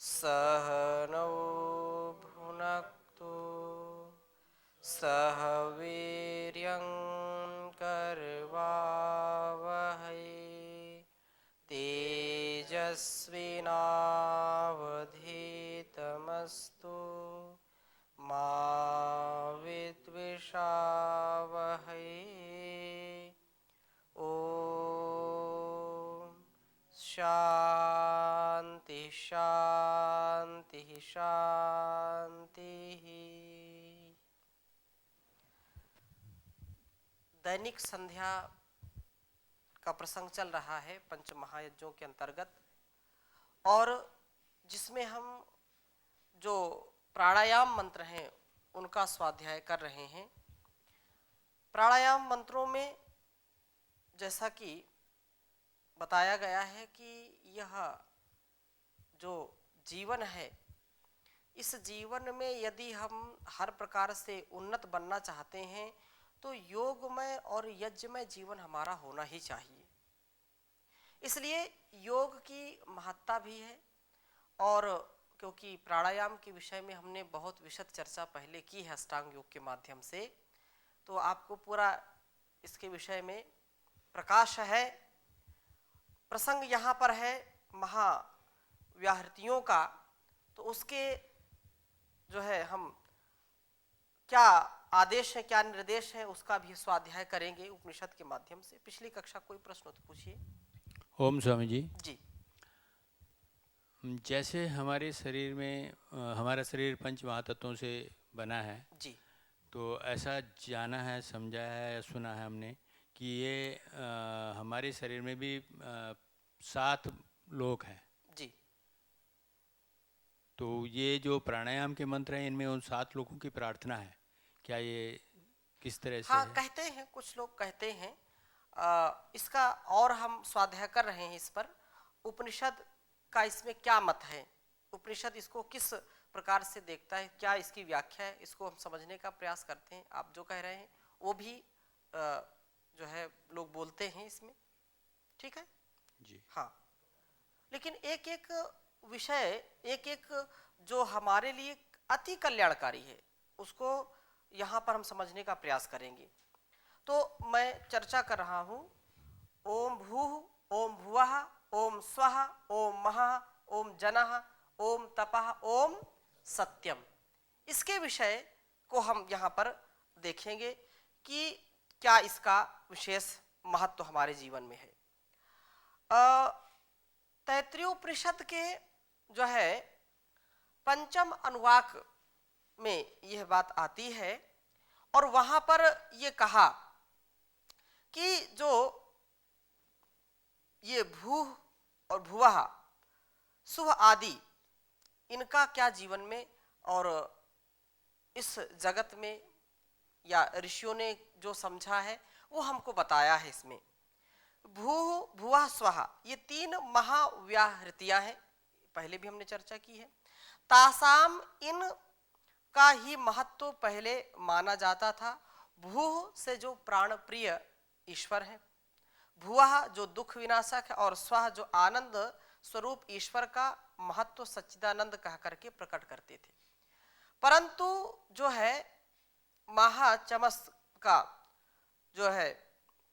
सह नौ भुनक्तु सह वीर्यं करवावहै तेजस्विनावधीतमस्तु मा विद्विषावहै। ओम शांति शांति शांति। दैनिक संध्या का प्रसंग चल रहा है पंच महायज्ञों के अंतर्गत, और जिसमें हम जो प्राणायाम मंत्र हैं उनका स्वाध्याय कर रहे हैं। प्राणायाम मंत्रों में जैसा कि बताया गया है कि यह जो जीवन है, इस जीवन में यदि हम हर प्रकार से उन्नत बनना चाहते हैं तो योगमय और यज्ञमय जीवन हमारा होना ही चाहिए। इसलिए योग की महत्ता भी है, और क्योंकि प्राणायाम के विषय में हमने बहुत विशद चर्चा पहले की है अष्टांग योग के माध्यम से, तो आपको पूरा इसके विषय में प्रकाश है। प्रसंग यहाँ पर है महाव्याहृतियों का, तो उसके जो है हम क्या आदेश है क्या निर्देश है उसका भी स्वाध्याय करेंगे उपनिषद के माध्यम से। पिछली कक्षा कोई प्रश्न हो तो पूछिए। ओम स्वामी जी। जी जैसे हमारे शरीर में हमारा शरीर पंच महातत्वों से बना है, जी तो ऐसा जाना है, समझा है या सुना है हमने कि ये हमारे शरीर में भी 7 लोक हैं। जी। तो ये जो प्राणायाम के मंत्र हैं इनमें उन 7 लोकों की प्रार्थना है, क्या ये किस तरह से हाँ, है? कहते हैं, कुछ लोग कहते हैं। इसका और हम स्वाध्याय कर रहे हैं इस पर, उपनिषद का इसमें क्या मत है, उपनिषद इसको किस प्रकार से देखता है, क्या इसकी व्याख्या है, इसको हम समझने का प्रयास करते हैं। आप जो कह रहे हैं वो भी जो है लोग बोलते हैं इसमें, ठीक है जी हाँ। लेकिन एक एक विषय, एक एक जो हमारे लिए अति कल्याणकारी है उसको यहाँ पर हम समझने का प्रयास करेंगे। तो मैं चर्चा कर रहा हूँ ओम भूः ओम भुवः ओम स्वः ओम महः ओम जनः ओम तपः ओम सत्यम। इसके विषय को हम यहाँ पर देखेंगे कि क्या इसका विशेष महत्व हमारे जीवन में है। तैत्तिरीयोपनिषद के जो है पंचम अनुवाक में यह बात आती है, और वहां पर यह कहा कि जो ये भूः और भुवः सुः आदि इनका क्या जीवन में और इस जगत में या ऋषियों ने जो समझा है वो हमको बताया है। इसमें भूः भुवः स्वः ये 3 महाव्याहृतियां हैं, पहले भी हमने चर्चा की है। तासाम इन का ही महत्व पहले माना जाता था। भूः से जो प्राण प्रिय ईश्वर है, भुवः जो दुख विनाशक है, और स्वः जो आनंद स्वरूप ईश्वर का महत्व सच्चिदानंद कह करके प्रकट करते थे। परंतु जो है महाचमस का जो है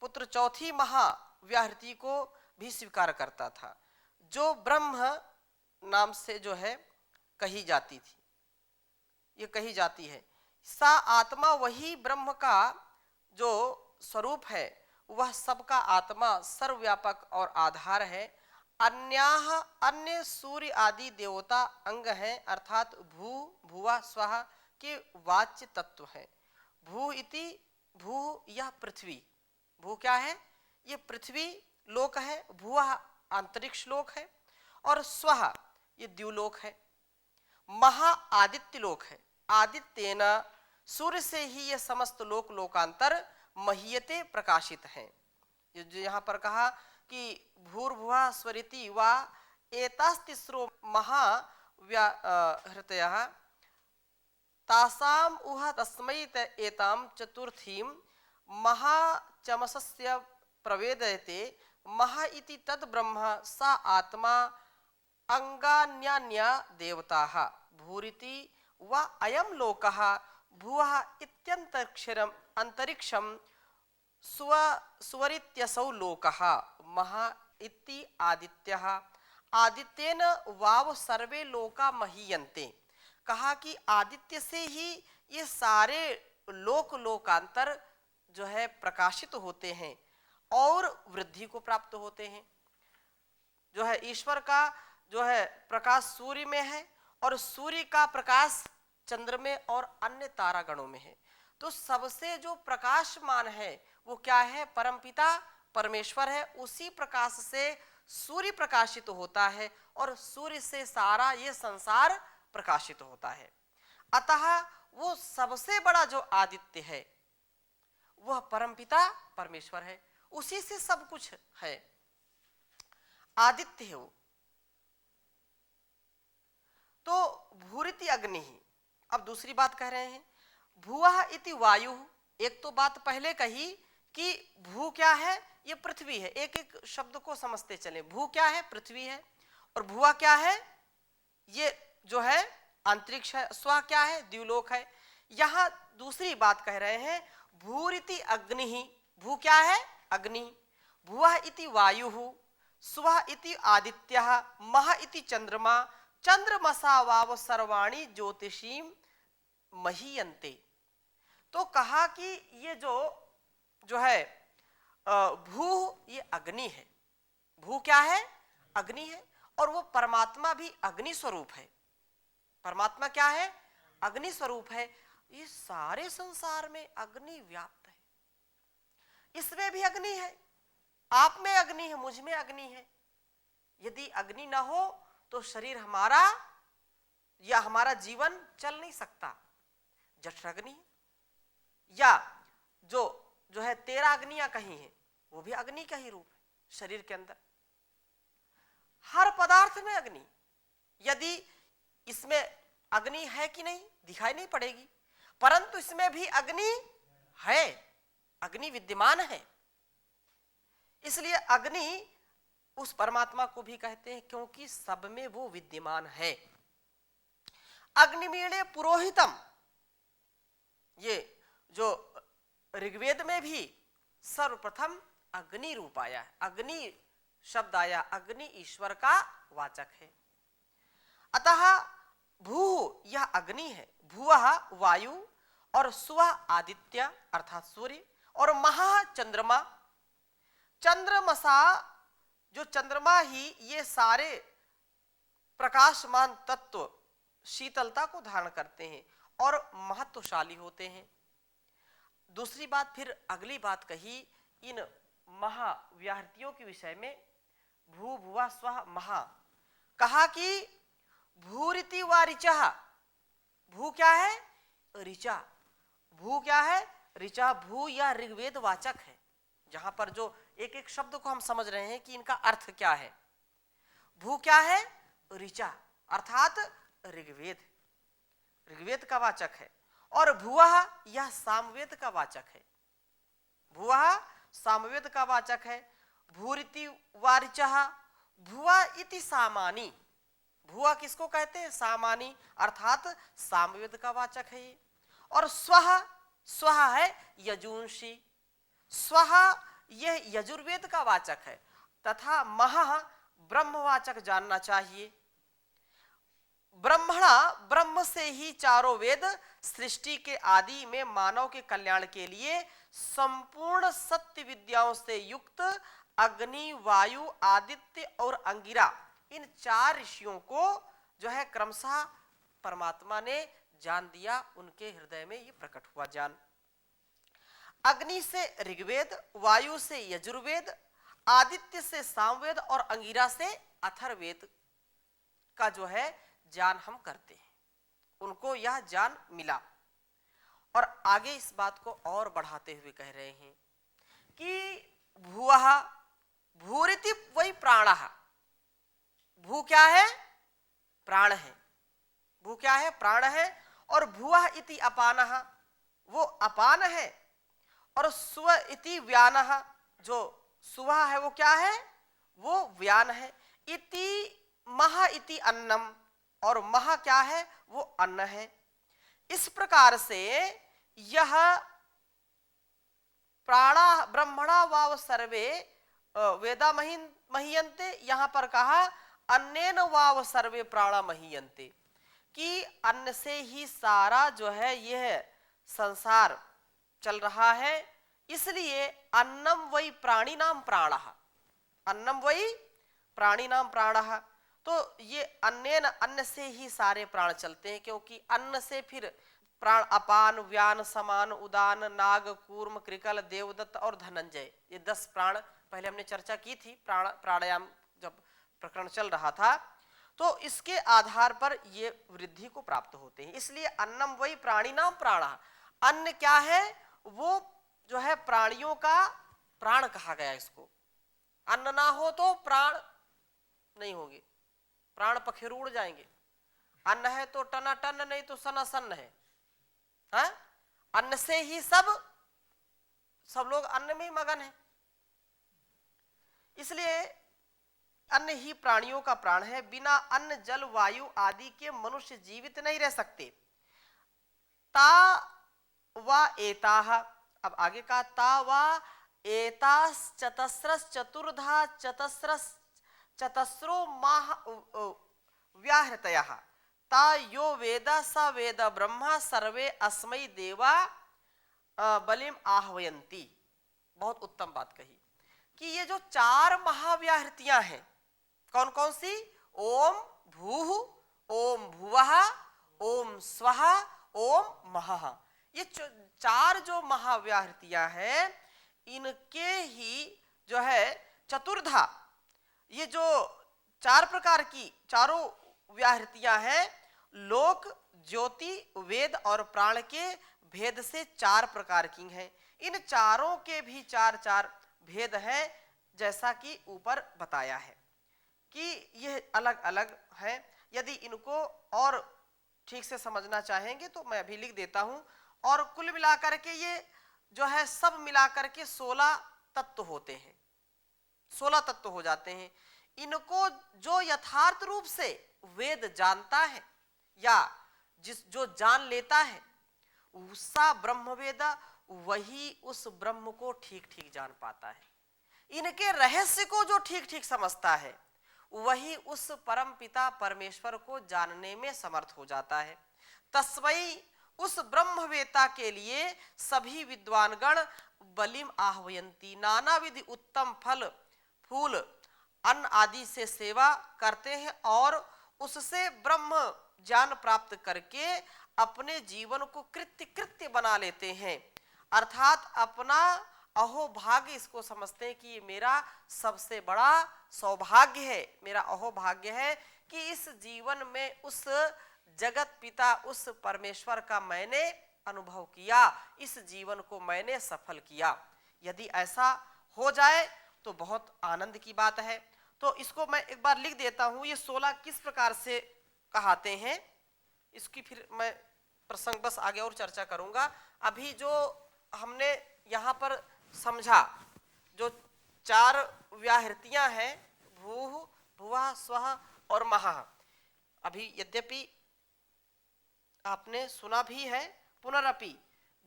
पुत्र चौथी महाव्याहृति को भी स्वीकार करता था, जो ब्रह्म नाम से जो है कही जाती थी, ये कही जाती है। सा आत्मा वही ब्रह्म का जो स्वरूप है, वह सबका आत्मा सर्वव्यापक और आधार है। अन्य सूर्य आदि देवता अंग हैं, अर्थात भू भुवा स्वः के वाच्य तत्व है। भू इति भू यह पृथ्वी, भू क्या है, ये पृथ्वी लोक है। भुवः अंतरिक्ष लोक है, और स्वः ये द्युलोक है। महा आदित्य लोक है, आदित्येन सूर्य से ही ये समस्त लोक लोकांतर महीयते प्रकाशित हैं। जो यहाँ पर कहा कि भूर्भुवः स्वरिति वा एतास्तिस्रो महाव्याहृतयः तासाम उह तस्मै एताम चतुर्थीम महाचमसस्य प्रवेदयते। महा इति तद ब्रह्म सा आत्मा अंगान्यान्य देवताः भूरिति वा अयं लोकः भुवः इत्यन्तरिक्षरम् अंतरिक्षं सुवरित्यसौ लोकः महा इति आदित्यः आदित्येन वाव सर्वे लोका महीयन्ते। कहा कि आदित्य से ही ये सारे लोकांतर जो है प्रकाशित होते हैं और वृद्धि को प्राप्त होते हैं। जो है ईश्वर का जो है प्रकाश सूर्य में है और सूर्य का प्रकाश चंद्र में और अन्य तारागणों में है। तो सबसे जो प्रकाशमान है वो क्या है? परमपिता परमेश्वर है। उसी प्रकाश से सूर्य प्रकाशित होता है और सूर्य से सारा ये संसार प्रकाशित होता है। अतः वो सबसे बड़ा जो आदित्य है वह परमपिता परमेश्वर है, उसी से सब कुछ है, आदित्य है वो। तो भूरिति अग्नि ही। अब दूसरी बात कह रहे हैं भुवः इति वायु। एक तो बात पहले कही कि भू क्या है? ये पृथ्वी है। एक एक शब्द को समझते चले। भू क्या है? पृथ्वी है। और भुवा क्या है? ये जो है अंतरिक्ष है। स्व क्या है? द्युलोक है। यहां दूसरी बात कह रहे हैं भूरिति अग्नि ही। भू क्या है? अग्नि। भुवः इति वायु, स्वः इति आदित्यः, मह इति चंद्रमा, चंद्रमसा वाव सर्वाणि ज्योतिषीम महीयन्ते। तो कहा कि ये जो है भू ये अग्नि है। भू क्या है? अग्नि है। और वो परमात्मा भी अग्नि स्वरूप है। परमात्मा क्या है? अग्नि स्वरूप है। ये सारे संसार में अग्नि व्याप्त है। इसमें भी अग्नि है, आप में अग्नि है, मुझ में अग्नि है। यदि अग्नि ना हो तो शरीर हमारा या हमारा जीवन चल नहीं सकता। जठराग्नि या जो है 13 अग्नियां कही हैं वो भी अग्नि का ही रूप है। शरीर के अंदर हर पदार्थ में अग्नि, यदि इसमें अग्नि है कि नहीं दिखाई नहीं पड़ेगी, परंतु इसमें भी अग्नि है, अग्नि विद्यमान है। इसलिए अग्नि उस परमात्मा को भी कहते हैं क्योंकि सब में वो विद्यमान है। अग्निमीणे पुरोहितम, ये जो ऋग्वेद में भी सर्वप्रथम अग्नि रूप आया है, अग्नि शब्द आया, अग्नि ईश्वर का वाचक है। अतः भू यह अग्नि है, भुवः वायु और स्वः आदित्य अर्थात सूर्य और महा चंद्रमा। चंद्रमसा जो चंद्रमा ही ये सारे प्रकाशमान तत्व शीतलता को धारण करते हैं और महत्वशाली होते हैं। दूसरी बात फिर अगली बात कही इन महाव्याहृतियों के विषय में, भू भुवा स्वः महा। कहा कि भूरिति व ऋचः। भू क्या है? ऋचा। भू क्या है? ऋचा। भू या ऋग्वेद वाचक है। जहां पर जो एक एक शब्द को हम समझ रहे हैं कि इनका अर्थ क्या है। भू क्या है? ऋचा अर्थात ऋग्वेद, ऋग्वेद का वाचक है। और भुवः यह सामवेद का वाचक है। भुवः सामवेद का वाचक है। भूरिति व ऋचः, भुवा इति सामानी। भुवा किसको कहते हैं? सामानी अर्थात सामवेद का वाचक है ये। और स्वः, स्वः है यजुंशी। स्वः यह यजुर्वेद का वाचक है। तथा महः ब्रह्मवाचक जानना चाहिए। ब्रह्मणा, ब्रह्म से ही चारों वेद सृष्टि के आदि में मानव के कल्याण के लिए संपूर्ण सत्य विद्याओं से युक्त अग्नि, वायु, आदित्य और अंगिरा, इन 4 ऋषियों को जो है क्रमशः परमात्मा ने जान दिया। उनके हृदय में ये प्रकट हुआ ज्ञान। अग्नि से ऋग्वेद, वायु से यजुर्वेद, आदित्य से सामवेद और अंगिरा से अथर्ववेद का जो है ज्ञान हम करते हैं। उनको यह ज्ञान मिला। और आगे इस बात को और बढ़ाते हुए कह रहे हैं कि भुवः, भूरिति वही प्राणः। भू क्या है? प्राण है। भू क्या है? प्राण है। और भुवः इति अपानः, वो अपान है। और स्व इति व्यानः, जो सुवह है वो क्या है? वो व्यान है। इति महा इति अन्नम, और महा क्या है, वो अन्न है। इस प्रकार से यह प्राणा ब्रह्मणा वाव सर्वे वेदा महीयन्ते, यहां पर कहा अन्नेन वाव सर्वे प्राणा महीयन्ते, कि अन्न से ही सारा जो है यह संसार चल रहा है। इसलिए अन्नम वै प्राणिनाम प्राणः, अन्नम वै प्राणिनाम प्राणः। तो ये अन्नेन, अन्न से ही सारे प्राण चलते हैं, क्योंकि अन्न से फिर प्राण अपान, व्यान, समान, उदान, नाग, कूर्म, कृकल, देवदत्त और धनंजय, ये 10 प्राण पहले हमने चर्चा की थी प्राणायाम जब प्रकरण चल रहा था। तो इसके आधार पर ये वृद्धि को प्राप्त होते हैं। इसलिए अन्नम वही प्राणिनाम प्राणः, अन्न क्या है, वो जो है प्राणियों का प्राण कहा गया इसको। अन्न ना हो तो प्राण नहीं होंगे, प्राण पखेरु उड़ जाएंगे। अन्न है तो टनाटन, नहीं तो सनासन है। हाँ? अन्न से ही सब लोग अन्न में ही मगन है। इसलिए अन्न ही प्राणियों का प्राण है। बिना अन्न, जल, वायु आदि के मनुष्य जीवित नहीं रह सकते। ता वा एताः, अब आगे का ता वा एतास चतस्रस चतुर्धा चतस्रो माह व्याहृतयः, ता यो वेद स वेद ब्रह्मा सर्वे अस्मै देवा बलिम आह्वयन्ति। बहुत उत्तम बात कही कि ये जो 4 महाव्याहृतियां हैं, कौन कौन सी, ओम भूः, ओम भुवः, ओम स्वः, ओम महः, ये 4 जो महाव्याहृतियां हैं, इनके ही जो है चतुर्धा, ये जो 4 प्रकार की चारों व्याहृतियां हैं, लोक, ज्योति, वेद और प्राण के भेद से 4 प्रकार की हैं। इन चारों के भी 4 भेद हैं, जैसा कि ऊपर बताया है कि यह अलग अलग है। यदि इनको और ठीक से समझना चाहेंगे तो मैं अभी लिख देता हूं। और कुल मिलाकर के ये जो है सब मिलाकर के 16 तत्व होते हैं, 16 तत्व हो जाते हैं। इनको जो यथार्थ रूप से वेद जानता है या जो जान लेता है, उसका ब्रह्मवेद, वही उस ब्रह्म को ठीक ठीक जान पाता है। इनके रहस्य को जो ठीक ठीक समझता है, वही उस परम पिता परमेश्वर को जानने में समर्थ हो जाता है। तस्मै, उस ब्रह्मवेता के लिए सभी विद्वानगण बलिम आह्वयंती, नाना विधि उत्तम फल फूल अन्न आदि से सेवा करते हैं और उससे ब्रह्म ज्ञान प्राप्त करके अपने जीवन को कृत्य बना लेते हैं। अर्थात अपना अहोभाग्य इसको समझते हैं कि ये मेरा सबसे बड़ा सौभाग्य है, मेरा अहोभाग्य है कि इस जीवन में उस जगत पिता, उस परमेश्वर का मैंने अनुभव किया, इस जीवन को मैंने सफल किया। यदि ऐसा हो जाए तो बहुत आनंद की बात है। तो इसको मैं एक बार लिख देता हूं, ये 16 किस प्रकार से कहाते हैं, इसकी फिर मैं प्रसंग बस आगे और चर्चा करूंगा। अभी जो हमने यहाँ पर समझा, जो 4 व्याहृतियां हैं, भूः, भुवः, स्वः और महः, अभी यद्यपि आपने सुना भी है, पुनरपि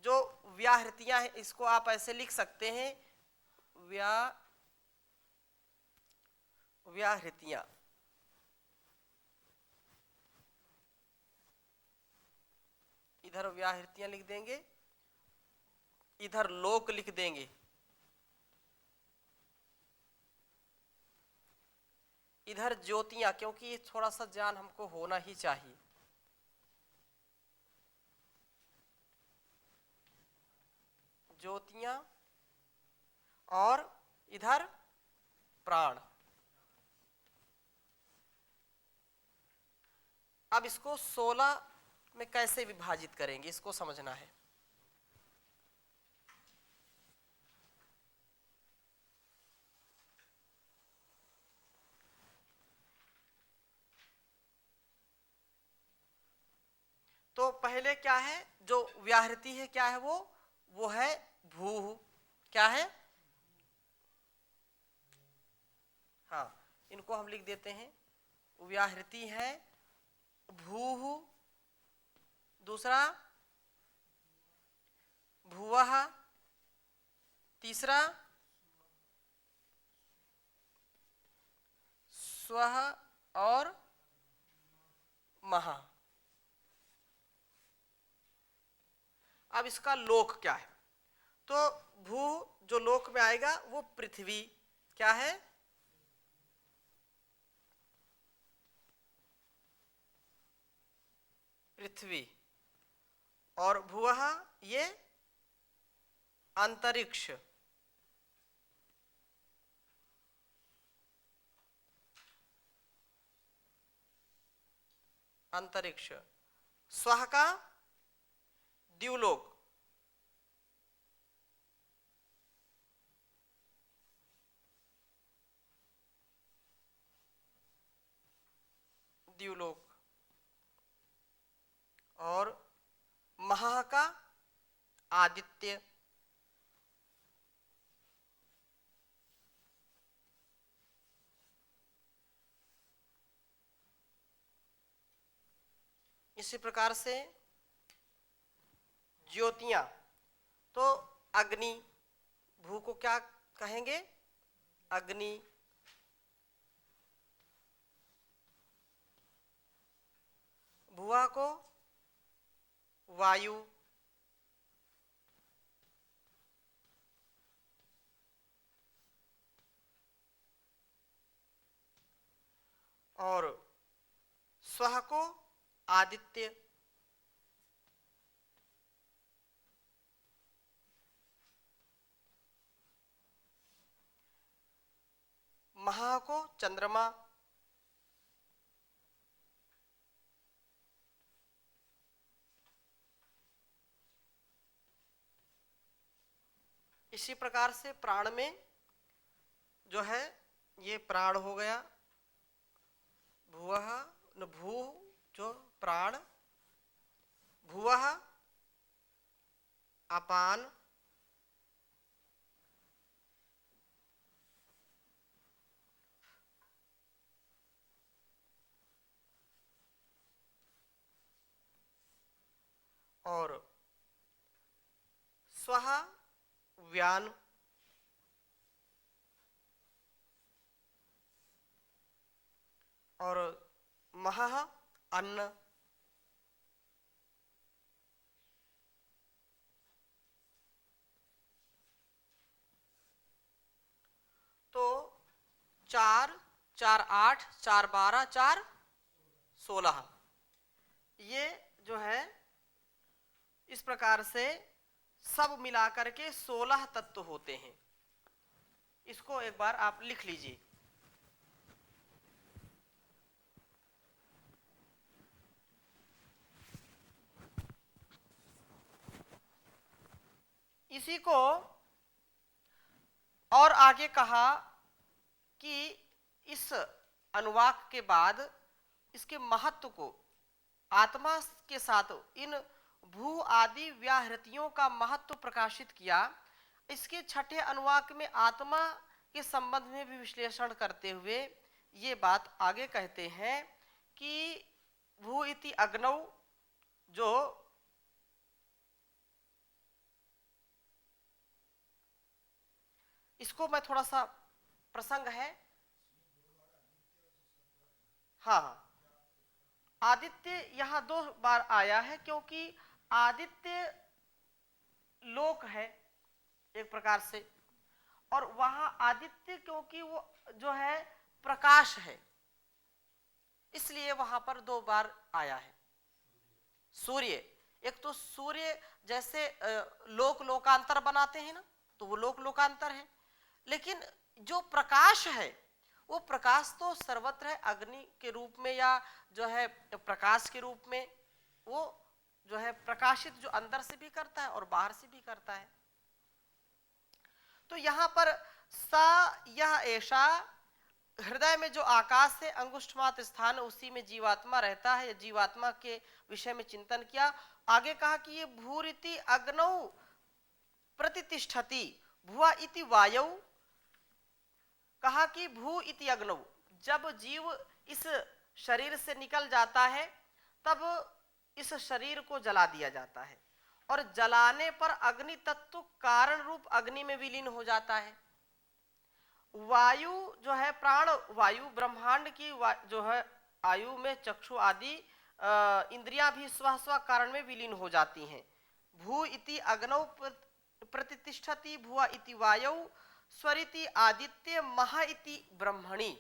जो व्याहृतियां हैं इसको आप ऐसे लिख सकते हैं, व्याहृतियां। इधर व्याहृतियां लिख देंगे, इधर लोक लिख देंगे, इधर ज्योतियां, क्योंकि थोड़ा सा ज्ञान हमको होना ही चाहिए। ज्योतियां और इधर प्राण। अब इसको 16 में कैसे विभाजित करेंगे, इसको समझना है। तो पहले क्या है, जो व्याहृति है क्या है, वो है भूः। क्या है, हाँ, इनको हम लिख देते हैं व्याहृति है भूः, दूसरा भुवः, तीसरा स्वः और महा। अब इसका लोक क्या है? तो भू जो लोक में आएगा वो पृथ्वी क्या है? पृथ्वी। और भुवः ये अंतरिक्ष। अंतरिक्ष। स्वः का द्युलोक। द्युलोक। और महा का आदित्य। इसी प्रकार से ज्योतियां, तो अग्नि, भू को क्या कहेंगे? अग्नि। भुआ को वायु। और स्वः को आदित्य। महा को चंद्रमा। इसी प्रकार से प्राण में जो है ये प्राण हो गया, भुवः न भू जो प्राण, भुवः अपान, और स्वः व्यान। और महः अन्न। तो 4 4 8 4 12 4 16 ये जो है इस प्रकार से सब मिलाकर के 16 तत्व होते हैं। इसको एक बार आप लिख लीजिए। इसी को और आगे कहा कि इस अनुवाक के बाद इसके महत्व को आत्मा के साथ इन भू आदि व्याहृतियों का महत्व प्रकाशित किया। इसके छठे अनुवाक में आत्मा के संबंध में भी विश्लेषण करते हुए ये बात आगे कहते हैं कि भू इति अग्नौ, जो इसको मैं थोड़ा सा प्रसंग है, हाँ आदित्य यहाँ 2 बार आया है क्योंकि आदित्य लोक है एक प्रकार से, और वहां आदित्य क्योंकि वो जो है प्रकाश है, इसलिए वहां पर 2 बार आया है। सूर्य, एक तो सूर्य जैसे लोक लोकांतर बनाते हैं ना, तो वो लोक लोकांतर है, लेकिन जो प्रकाश है वो प्रकाश तो सर्वत्र है, अग्नि के रूप में या जो है प्रकाश के रूप में, वो जो है प्रकाशित जो अंदर से भी करता है और बाहर से भी करता है। तो यहाँ पर सा यह ऐसा हृदय में जो आकाश है अंगुष्ठमात्र स्थान, उसी में जीवात्मा रहता है। जीवात्मा के विषय में चिंतन किया। आगे कहा कि ये भूरिति अग्नौ प्रतिष्ठति, भुआ इति वायौ। कहा कि भू इति अग्नौ, जब जीव इस शरीर से निकल जाता है तब इस शरीर को जला दिया जाता है और जलाने पर अग्नि तत्व कारण रूप अग्नि में विलीन हो जाता है। वायु जो है प्राण वायु ब्रह्मांड की जो है आयु में चक्षु आदि इंद्रियां भी स्व स्व कारण में विलीन हो जाती हैं। भू इति अग्नौ प्रतिष्ठति भुआ इति वायौ स्वरिति आदित्य महा इति ब्रह्मणि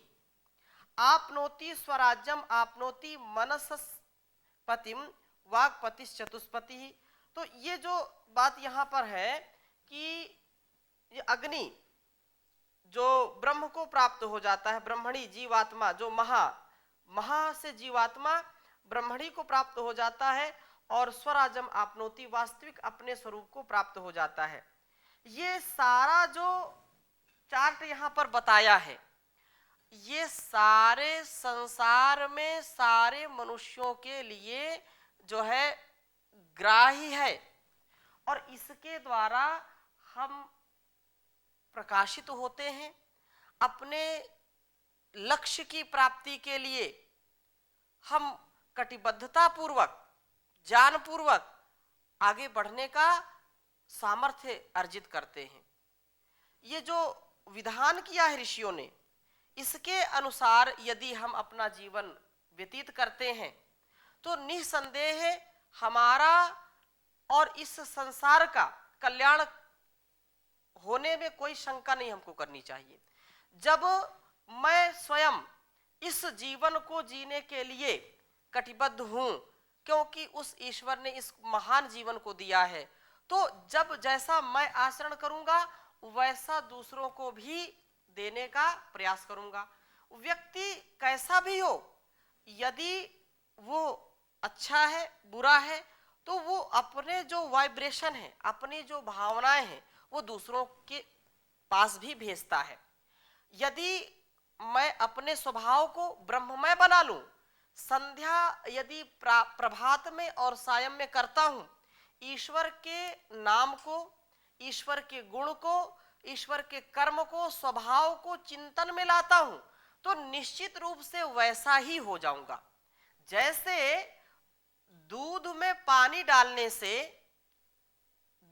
आपनोति स्वराज्यम आपनोति मनसपतिम वाक्पतिश्च चतुष्पति। तो ये जो बात यहाँ पर है कि ये अग्नि जो ब्रह्म को प्राप्त हो जाता है, ब्रह्मणी जीवात्मा जो महा से जीवात्मा ब्रह्मणी को प्राप्त हो जाता है और स्वराजम आपनोति वास्तविक अपने स्वरूप को प्राप्त हो जाता है। ये सारा जो चार्ट यहाँ पर बताया है ये सारे संसार में सारे मनुष्यों के लिए जो है ग्राही है और इसके द्वारा हम प्रकाशित होते हैं। अपने लक्ष्य की प्राप्ति के लिए हम कटिबद्धता पूर्वक ज्ञान पूर्वक आगे बढ़ने का सामर्थ्य अर्जित करते हैं। ये जो विधान किया है ऋषियों ने इसके अनुसार यदि हम अपना जीवन व्यतीत करते हैं तो निसंदेह हमारा और इस संसार का कल्याण होने में कोई शंका नहीं हमको करनी चाहिए। जब मैं स्वयं इस जीवन को जीने के लिए कटिबद्ध हूं क्योंकि उस ईश्वर ने इस महान जीवन को दिया है, तो जब जैसा मैं आचरण करूंगा वैसा दूसरों को भी देने का प्रयास करूंगा। व्यक्ति कैसा भी हो, यदि वो अच्छा है बुरा है तो वो अपने जो वाइब्रेशन है अपनी जो भावनाएं हैं वो दूसरों के पास भी भेजता है। यदि मैं अपने स्वभाव को ब्रह्ममय बना लूं, संध्या यदि प्रभात में और सायं में करता हूं, ईश्वर के नाम को, ईश्वर के गुण को, ईश्वर के कर्म को, स्वभाव को चिंतन में लाता हूं तो निश्चित रूप से वैसा ही हो जाऊंगा। जैसे दूध में पानी डालने से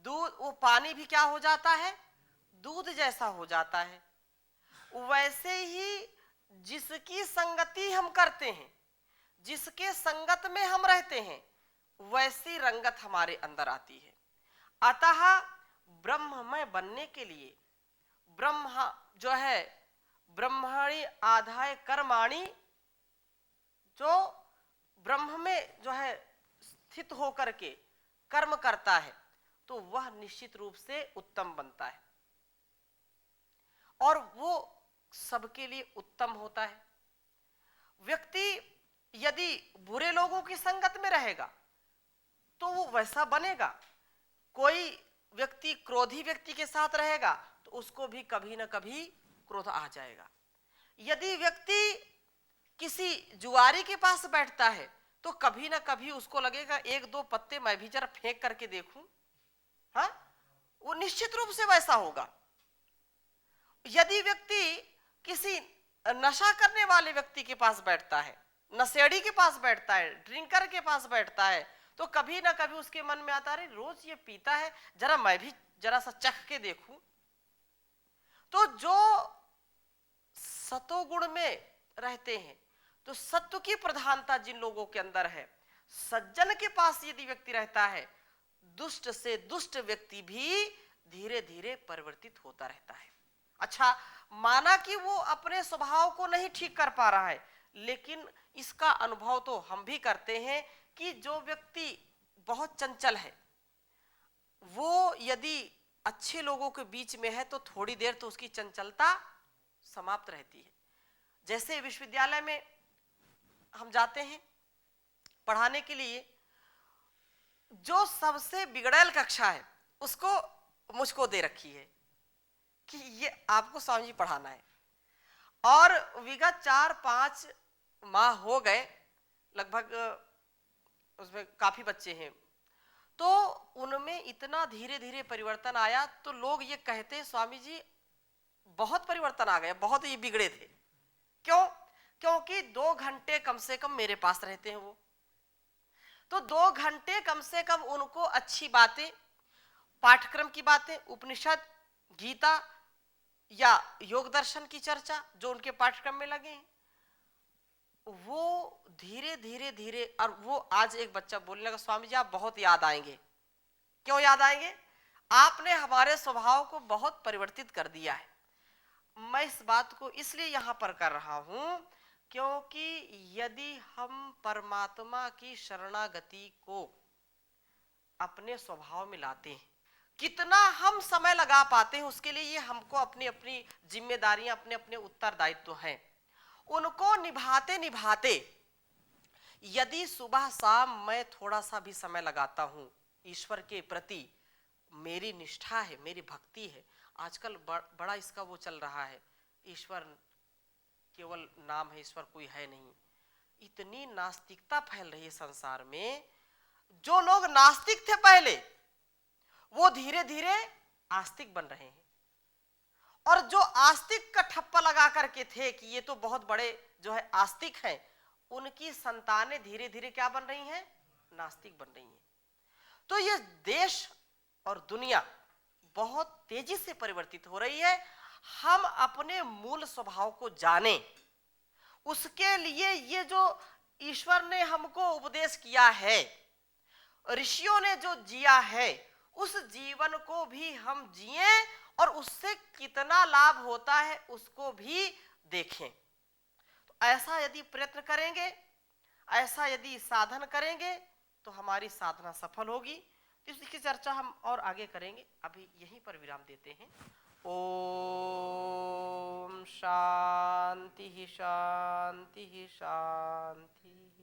दूध वो पानी भी क्या हो जाता है, दूध जैसा हो जाता है। वैसे ही जिसकी संगति हम करते हैं, जिसके संगत में हम रहते हैं, वैसी रंगत हमारे अंदर आती है। अतः ब्रह्ममय बनने के लिए ब्रह्म जो है ब्रह्मणि आधाय कर्माणि, जो ब्रह्म में जो है स्थित होकर के कर्म करता है तो वह निश्चित रूप से उत्तम बनता है और वो सबके लिए उत्तम होता है। व्यक्ति यदि बुरे लोगों की संगत में रहेगा तो वो वैसा बनेगा। कोई व्यक्ति क्रोधी व्यक्ति के साथ रहेगा तो उसको भी कभी ना कभी क्रोध आ जाएगा। यदि व्यक्ति किसी जुआरी के पास बैठता है तो कभी ना कभी उसको लगेगा एक दो पत्ते मैं भी जरा फेंक करके देखूं, हाँ, वो निश्चित रूप से वैसा होगा। यदि व्यक्ति किसी नशा करने वाले व्यक्ति के पास बैठता है, नशेड़ी के पास बैठता है, ड्रिंकर के पास बैठता है तो कभी ना कभी उसके मन में आता है रोज ये पीता है, जरा मैं भी जरा सा चख के देखूं। तो जो सतोगुण में रहते हैं तो सत्व की प्रधानता जिन लोगों के अंदर है, सज्जन के पास यदि व्यक्ति रहता है, दुष्ट से दुष्ट व्यक्ति भी धीरे धीरे परिवर्तित होता रहता है। अच्छा, माना कि वो अपने स्वभाव को नहीं ठीक कर पा रहा है, लेकिन इसका अनुभव तो हम भी करते हैं कि जो व्यक्ति बहुत चंचल है वो यदि अच्छे लोगों के बीच में है तो थोड़ी देर तो उसकी चंचलता समाप्त रहती है। जैसे विश्वविद्यालय में हम जाते हैं पढ़ाने के लिए, जो सबसे बिगड़ैल कक्षा है उसको मुझको दे रखी है कि ये आपको स्वामी जी पढ़ाना है, और विगत 4-5 माह हो गए, लगभग उसमें काफी बच्चे हैं, तो उनमें इतना धीरे धीरे परिवर्तन आया तो लोग ये कहते स्वामी जी बहुत परिवर्तन आ गया, बहुत ये बिगड़े थे। क्यों? क्योंकि 2 घंटे कम से कम मेरे पास रहते हैं वो। तो 2 घंटे कम से कम उनको अच्छी बातें, पाठ्यक्रम की बातें, उपनिषद, गीता या योग दर्शन की चर्चा जो उनके पाठ्यक्रम में लगे हैं, वो धीरे धीरे धीरे। और वो आज एक बच्चा बोलने लगा, स्वामी जी आप बहुत याद आएंगे। क्यों याद आएंगे? आपने हमारे स्वभाव को बहुत परिवर्तित कर दिया है। मैं इस बात को इसलिए यहां पर कर रहा हूं क्योंकि यदि हम परमात्मा की शरणागति को अपने स्वभाव में लाते हैं, कितना हम समय लगा पाते हैं उसके लिए ये हमको अपनी अपनी जिम्मेदारियां, अपने अपने उत्तरदायित्व हैं, उनको निभाते निभाते यदि सुबह शाम मैं थोड़ा सा भी समय लगाता हूं, ईश्वर के प्रति मेरी निष्ठा है, मेरी भक्ति है। आजकल बड़ा इसका वो चल रहा है, ईश्वर केवल नाम है, ईश्वर कोई है नहीं। इतनी नास्तिकता फैल रही है संसार में। जो लोग नास्तिक थे पहले, वो धीरे धीरे आस्तिक बन रहे हैं, और जो आस्तिक का ठप्पा लगा करके थे कि ये तो बहुत बड़े जो है आस्तिक हैं, उनकी संतानें धीरे धीरे क्या बन रही हैं? नास्तिक बन रही हैं। तो ये देश और दुनिया बहुत तेजी से परिवर्तित हो रही है। हम अपने मूल स्वभाव को जानें, उसके लिए ये जो ईश्वर ने हमको उपदेश किया है, ऋषियों ने जो जिया है, उस जीवन को भी हम जिए और उससे कितना लाभ होता है उसको भी देखें। तो ऐसा यदि प्रयत्न करेंगे, ऐसा यदि साधन करेंगे तो हमारी साधना सफल होगी। इसकी चर्चा हम और आगे करेंगे, अभी यहीं पर विराम देते हैं। ओम शांति शांति शांति।